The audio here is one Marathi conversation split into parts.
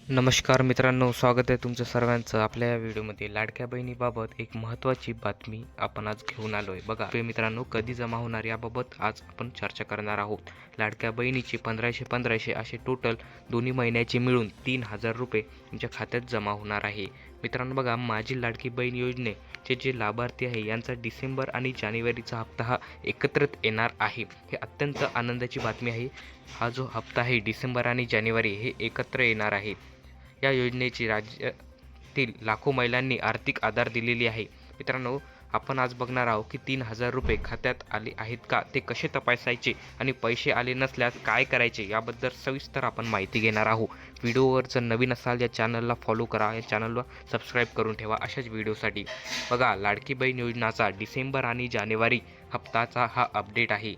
नमस्कार मित्रांनो, स्वागत आहे तुमचं सर्वांचं आपल्या या व्हिडिओमध्ये. लाडक्या बहिणीबाबत एक महत्त्वाची बातमी आपण आज घेऊन आलो आहे. बघा मित्रांनो, कधी जमा होणार याबाबत आज आपण चर्चा करणार आहोत. लाडक्या बहिणीचे 1500 असे टोटल दोन्ही महिन्याचे मिळून 3000 रुपये तुमच्या खात्यात जमा होणार आहे. मित्रांनो बघा, माझी लाडकी बहीण योजनेचे जे लाभार्थी आहे यांचा डिसेंबर आणि जानेवारीचा हप्ता हा एकत्रित येणार आहे. हे अत्यंत आनंदाची बातमी आहे. हा जो हप्ता आहे डिसेंबर आणि जानेवारी हे एकत्र येणार आहे. या योजनेची राज्यातील लाखो महिलांनी आर्थिक आधार दिलेली आहे. मित्रांनो, आपण आज बघणार आहोत की 3000 रुपये खात्यात आले आहेत का, ते कसे तपासायचे आणि पैसे आले नसल्यास काय करायचे याबद्दल सविस्तर आपण माहिती घेणार आहोत. व्हिडिओवर जर नवीन असाल या चॅनलला फॉलो करा, या चॅनलला सबस्क्राईब करून ठेवा अशाच व्हिडिओसाठी. बघा, लाडकी बहीण योजनाचा डिसेंबर आणि जानेवारी हप्ताचा हा अपडेट आहे.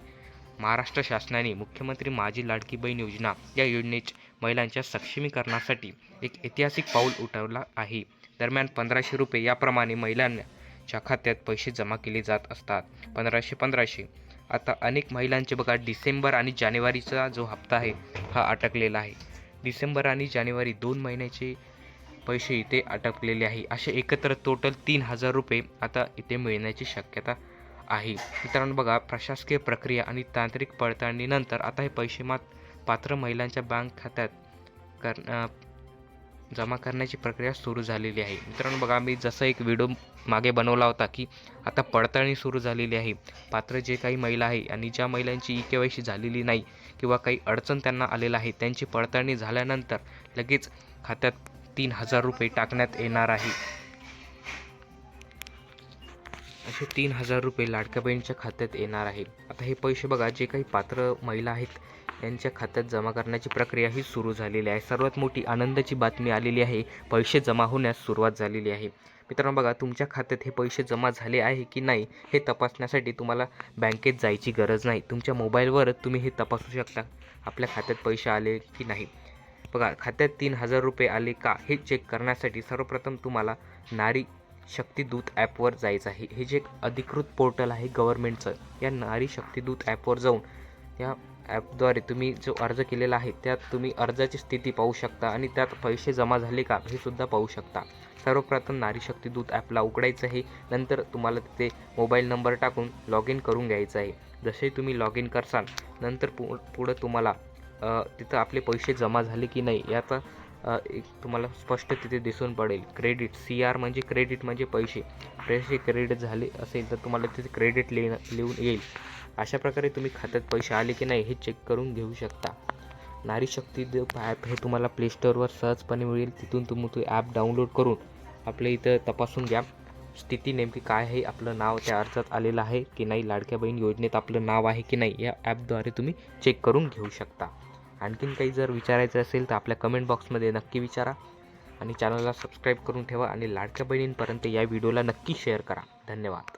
महाराष्ट्र शासनाने मुख्यमंत्री माझी लाडकी बहीण योजना या योजनेच्या महिलांच्या सक्षमीकरणासाठी एक ऐतिहासिक पाऊल उठवला आहे. दरम्यान 1500 रुपये याप्रमाणे महिलांच्या खात्यात पैसे जमा केले जात असतात. 1500. आता अनेक महिलांचे बघा डिसेंबर आणि जानेवारीचा जो हप्ता आहे हा अटकलेला आहे. डिसेंबर आणि जानेवारी 2 महिन्याचे पैसे इथे अटकलेले आहे. असे एकत्र टोटल 3000 रुपये आता इथे मिळण्याची शक्यता आहे. मित्रांनो बघा, प्रशासकीय प्रक्रिया आणि तांत्रिक पडताळणीनंतर आता हे पैसे पात्र महिलांच्या बँक खात्यात जमा करण्याची प्रक्रिया सुरू झालेली आहे. मित्रांनो बघा, मी जसं एक व्हिडिओ मागे बनवला होता की आता पडताळणी सुरू झालेली आहे. पात्र जे काही महिला आहे आणि ज्या महिलांची EKYC झालेली नाही किंवा काही अडचण त्यांना आलेला आहे, त्यांची पडताळणी झाल्यानंतर लगेच खात्यात 3000 रुपये टाकण्यात येणार आहे. असे 3000 रुपये लाडक्या बहिणीच्या खात्यात येणार आहे. आता हे पैसे बघा, जे काही पात्र महिला आहेत यांच्या खात्यात जमा करण्याची प्रक्रिया ही सुरू झालेली आहे. सर्वात मोठी आनंदाची बातमी आलेली आहे, पैसे जमा होण्यास सुरुवात झालेली आहे. मित्रांनो बघा, तुमच्या खात्यात हे पैसे जमा झाले आहे की नाही हे तपासण्यासाठी तुम्हाला बँकेत जायची गरज नाही. तुमच्या मोबाईलवरच तुम्ही हे तपासू शकता, आपल्या खात्यात पैसे आले की नाही. बघा, खात्यात 3000 रुपये आले का हे चेक करण्यासाठी सर्वप्रथम तुम्हाला नारी शक्ती दूत ॲपवर जायचं आहे. हे जे एक अधिकृत पोर्टल आहे गव्हर्नमेंटचं, या नारी शक्ती दूत ॲपवर जाऊन या ॲपद्वारे तुम्ही जो अर्ज केलेला आहे त्यात तुम्ही अर्जाची स्थिती पाहू शकता आणि त्यात पैसे जमा झाले का हे सुद्धा पाहू शकता. सर्वप्रथम नारी शक्ती दूत ॲपला उघडायचं आहे. नंतर तुम्हाला तिथे मोबाईल नंबर टाकून लॉग इन करून घ्यायचं आहे. जसे तुम्ही लॉग इन करसाल नंतर पुढं तुम्हाला तिथं आपले पैसे जमा झाले की नाही याचा एक तुम्हाला स्पष्ट तिथे दिसून पडेल. क्रेडिट CR म्हणजे क्रेडिट म्हणजे पैसे क्रेडिट झाले असेल तर तुम्हाला तिथे क्रेडिट लिहून येईल. अशा प्रकारे तुम्ही खात्यात पैसे आले की नाही हे चेक करून घेऊ शकता. नारी शक्ती ॲप हे तुम्हाला प्ले स्टोअरवर सहजपणे मिळेल. तिथून तुम्ही तो ॲप डाउनलोड करून आपल्या इथं तपासून घ्या स्थिती नेमकी काय आहे, आपलं नाव त्या अर्जात आलेलं आहे की नाही, लाडक्या बहीण योजनेत आपलं नाव आहे की नाही, या ॲपद्वारे तुम्ही चेक करून घेऊ शकता. आणखीन काही जर विचारायचं असेल तर आपल्या कमेंट बॉक्समध्ये नक्की विचारा आणि चॅनलला सबस्क्राईब करून ठेवा आणि लाडक्या बहिणींपर्यंत या व्हिडिओला नक्की शेअर करा. धन्यवाद.